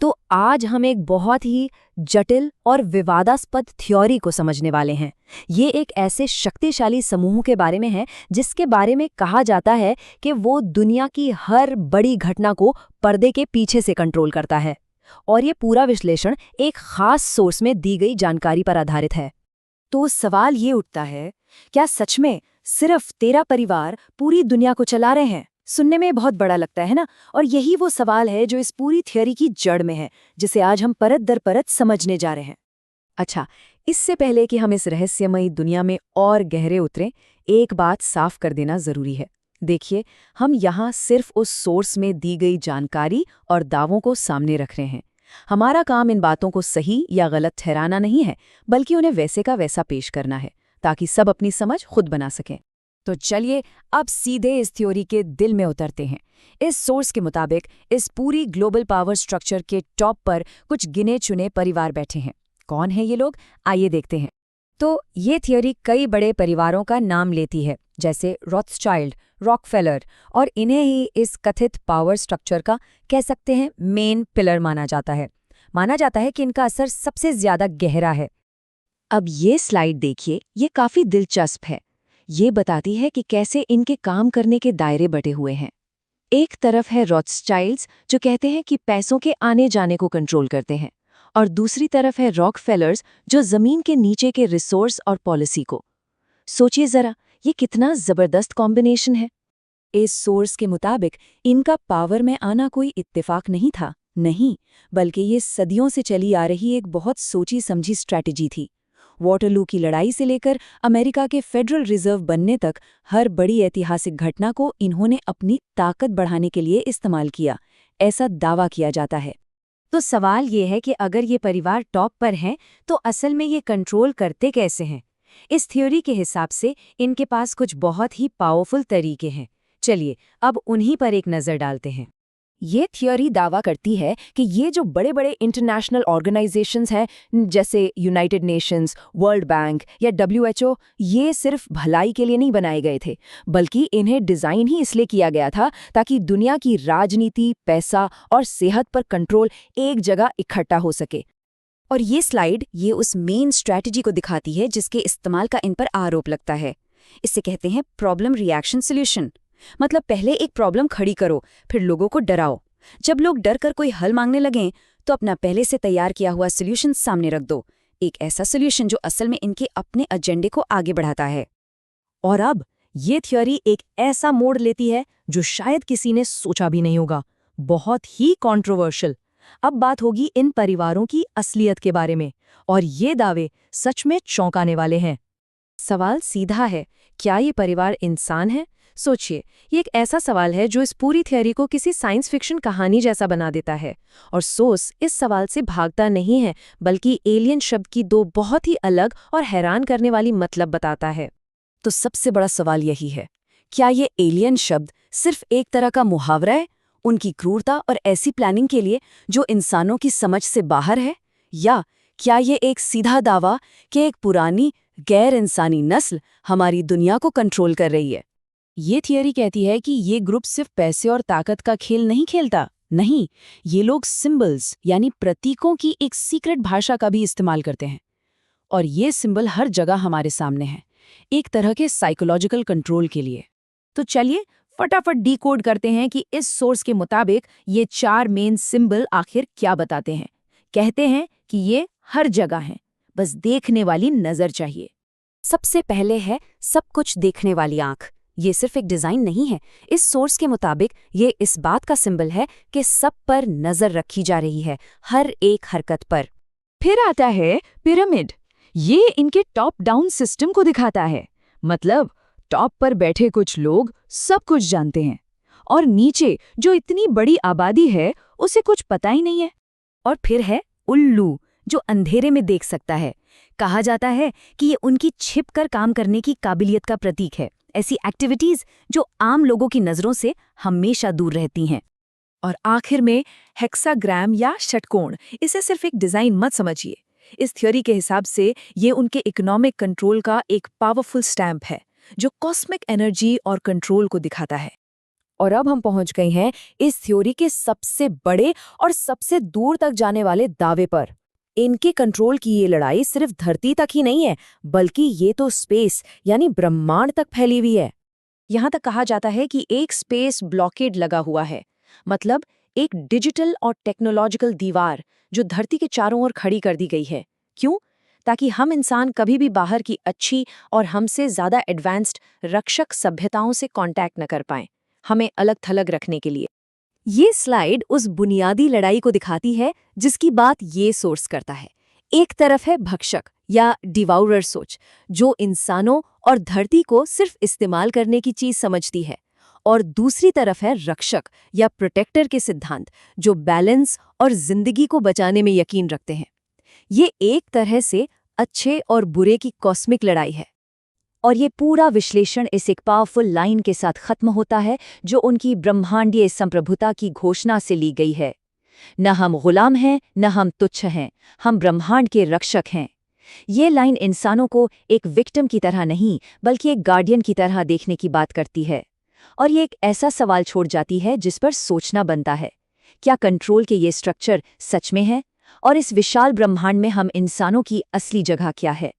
तो आज हम एक बहुत ही जटिल और विवादास्पद थ्योरी को समझने वाले हैं। ये एक ऐसे शक्तिशाली समूह के बारे में है जिसके बारे में कहा जाता है कि वो दुनिया की हर बड़ी घटना को पर्दे के पीछे से कंट्रोल करता है। और ये पूरा विश्लेषण एक खास सोर्स में दी गई जानकारी पर आधारित है। तो सवाल ये उठता है, क्या सच में सिर्फ तेरा परिवार पूरी दुनिया को चला रहे हैं? सुनने में बहुत बड़ा लगता है ना। और यही वो सवाल है जो इस पूरी थ्योरी की जड़ में है, जिसे आज हम परत दर परत समझने जा रहे हैं। अच्छा, इससे पहले कि हम इस रहस्यमयी दुनिया में और गहरे उतरें, एक बात साफ कर देना जरूरी है। देखिए, हम यहाँ सिर्फ उस सोर्स में दी गई जानकारी और दावों को सामने रख रहे हैं। हमारा काम इन बातों को सही या गलत ठहराना नहीं है, बल्कि उन्हें वैसे का वैसा पेश करना है, ताकि सब अपनी समझ खुद बना सकें। तो चलिए अब सीधे इस थ्योरी के दिल में उतरते हैं। इस सोर्स के मुताबिक इस पूरी ग्लोबल पावर स्ट्रक्चर के टॉप पर कुछ गिने चुने परिवार बैठे हैं। कौन है ये लोग? आइए देखते हैं। तो ये थ्योरी कई बड़े परिवारों का नाम लेती है, जैसे रॉथस्चाइल्ड, रॉकफेलर, और इन्हें ही इस कथित पावर स्ट्रक्चर का कह सकते हैं मेन पिलर माना जाता है। माना जाता है कि इनका असर सबसे ज्यादा गहरा है। अब ये स्लाइड देखिए, ये काफी दिलचस्प है। ये बताती है कि कैसे इनके काम करने के दायरे बटे हुए हैं। एक तरफ है रॉथस्चाइल्ड्स, जो कहते हैं कि पैसों के आने जाने को कंट्रोल करते हैं, और दूसरी तरफ है रॉकफेलर्स, जो जमीन के नीचे के रिसोर्स और पॉलिसी को। सोचिए जरा, ये कितना जबरदस्त कॉम्बिनेशन है। इस सोर्स के मुताबिक इनका पावर में आना कोई इत्तेफाक नहीं था, नहीं, बल्कि ये सदियों से चली आ रही एक बहुत सोची समझी स्ट्रैटेजी थी। वाटरलू की लड़ाई से लेकर अमेरिका के फेडरल रिजर्व बनने तक हर बड़ी ऐतिहासिक घटना को इन्होंने अपनी ताकत बढ़ाने के लिए इस्तेमाल किया, ऐसा दावा किया जाता है। तो सवाल ये है कि अगर ये परिवार टॉप पर हैं, तो असल में ये कंट्रोल करते कैसे हैं? इस थ्योरी के हिसाब से इनके पास कुछ बहुत ही पावरफुल तरीके हैं। चलिए अब उन्हीं पर एक नज़र डालते हैं। ये थ्योरी दावा करती है कि ये जो बड़े बड़े इंटरनेशनल ऑर्गेनाइजेशंस हैं, जैसे यूनाइटेड नेशंस, वर्ल्ड बैंक या WHO, ये सिर्फ भलाई के लिए नहीं बनाए गए थे, बल्कि इन्हें डिज़ाइन ही इसलिए किया गया था ताकि दुनिया की राजनीति, पैसा और सेहत पर कंट्रोल एक जगह इकट्ठा हो सके। और ये स्लाइड ये उस मेन स्ट्रैटेजी को दिखाती है जिसके इस्तेमाल का इन पर आरोप लगता है। इसे कहते हैं प्रॉब्लम रिएक्शन सॉल्यूशन। मतलब पहले एक प्रॉब्लम खड़ी करो, फिर लोगों को डराओ। जब लोग डर कर कोई हल मांगने लगें, तो अपना पहले से तैयार किया हुआ सॉल्यूशन सामने रख दो, एक ऐसा सॉल्यूशन जो असल में इनके अपने एजेंडे को आगे बढ़ाता है। और अब ये थ्योरी एक ऐसा मोड़ लेती है जो शायद किसी ने सोचा भी नहीं होगा, बहुत ही कंट्रोवर्शियल। अब बात होगी इन परिवारों की असलियत के बारे में, और ये दावे सच में चौंकाने वाले हैं। सवाल सीधा है, क्या ये परिवार इंसान है? सोचिए, ये एक ऐसा सवाल है जो इस पूरी थ्योरी को किसी साइंस फिक्शन कहानी जैसा बना देता है। और सोर्स इस सवाल से भागता नहीं है, बल्कि एलियन शब्द की दो बहुत ही अलग और हैरान करने वाली मतलब बताता है। तो सबसे बड़ा सवाल यही है, क्या ये एलियन शब्द सिर्फ एक तरह का मुहावरा है उनकी क्रूरता और ऐसी प्लानिंग के लिए जो इंसानों की समझ से बाहर है, या क्या ये एक सीधा दावा कि एक पुरानी गैर इंसानी नस्ल हमारी दुनिया को कंट्रोल कर रही है? ये थियरी कहती है कि ये ग्रुप सिर्फ पैसे और ताकत का खेल नहीं खेलता, नहीं, ये लोग सिंबल्स यानी प्रतीकों की एक सीक्रेट भाषा का भी इस्तेमाल करते हैं। और ये सिंबल हर जगह हमारे सामने हैं, एक तरह के साइकोलॉजिकल कंट्रोल के लिए। तो चलिए फटाफट डीकोड करते हैं कि इस सोर्स के मुताबिक ये 4 मेन सिंबल आखिर क्या बताते हैं। कहते हैं कि ये हर जगह हैं, बस देखने वाली नजर चाहिए। सबसे पहले है सब कुछ देखने वाली आंख। ये सिर्फ एक डिजाइन नहीं है, इस सोर्स के मुताबिक ये इस बात का सिंबल है कि सब पर नजर रखी जा रही है, हर एक हरकत पर। फिर आता है पिरामिड। ये इनके टॉप डाउन सिस्टम को दिखाता है, मतलब टॉप पर बैठे कुछ लोग सब कुछ जानते हैं, और नीचे जो इतनी बड़ी आबादी है उसे कुछ पता ही नहीं है। और फिर है उल्लू, जो अंधेरे में देख सकता है। कहा जाता है कि ये उनकी छिपकर काम करने की काबिलियत का प्रतीक है, ऐसी एक्टिविटीज जो आम लोगों की नजरों से हमेशा दूर रहती हैं। और आखिर में हेक्साग्राम या षटकोण। इसे सिर्फ एक डिजाइन मत समझिए, इस थ्योरी के हिसाब से ये उनके इकोनॉमिक कंट्रोल का एक पावरफुल स्टैम्प है जो कॉस्मिक एनर्जी और कंट्रोल को दिखाता है। और अब हम पहुंच गए हैं इस थ्योरी के सबसे बड़े और सबसे दूर तक जाने वाले दावे पर। इनके कंट्रोल की ये लड़ाई सिर्फ धरती तक ही नहीं है, बल्कि ये तो स्पेस यानी ब्रह्मांड तक फैली हुई है। यहाँ तक कहा जाता है कि एक स्पेस ब्लॉकेड लगा हुआ है, मतलब एक डिजिटल और टेक्नोलॉजिकल दीवार जो धरती के चारों ओर खड़ी कर दी गई है। क्यों? ताकि हम इंसान कभी भी बाहर की अच्छी और हमसे ज़्यादा एडवांस्ड रक्षक सभ्यताओं से कांटेक्ट न कर पाएं, हमें अलग थलग रखने के लिए। ये स्लाइड उस बुनियादी लड़ाई को दिखाती है जिसकी बात ये सोर्स करता है। एक तरफ है भक्षक या डिवाउरर सोच, जो इंसानों और धरती को सिर्फ इस्तेमाल करने की चीज समझती है, और दूसरी तरफ है रक्षक या प्रोटेक्टर के सिद्धांत, जो बैलेंस और जिंदगी को बचाने में यकीन रखते हैं। ये एक तरह से अच्छे और बुरे की कॉस्मिक लड़ाई है। और ये पूरा विश्लेषण इस एक पावरफुल लाइन के साथ खत्म होता है जो उनकी ब्रह्मांडीय संप्रभुता की घोषणा से ली गई है। न हम गुलाम हैं, न हम तुच्छ हैं, हम ब्रह्मांड के रक्षक हैं। ये लाइन इंसानों को एक विक्टिम की तरह नहीं, बल्कि एक गार्डियन की तरह देखने की बात करती है। और ये एक ऐसा सवाल छोड़ जाती है जिस पर सोचना बनता है, क्या कंट्रोल के ये स्ट्रक्चर सच में है? और इस विशाल ब्रह्मांड में हम इंसानों की असली जगह क्या है?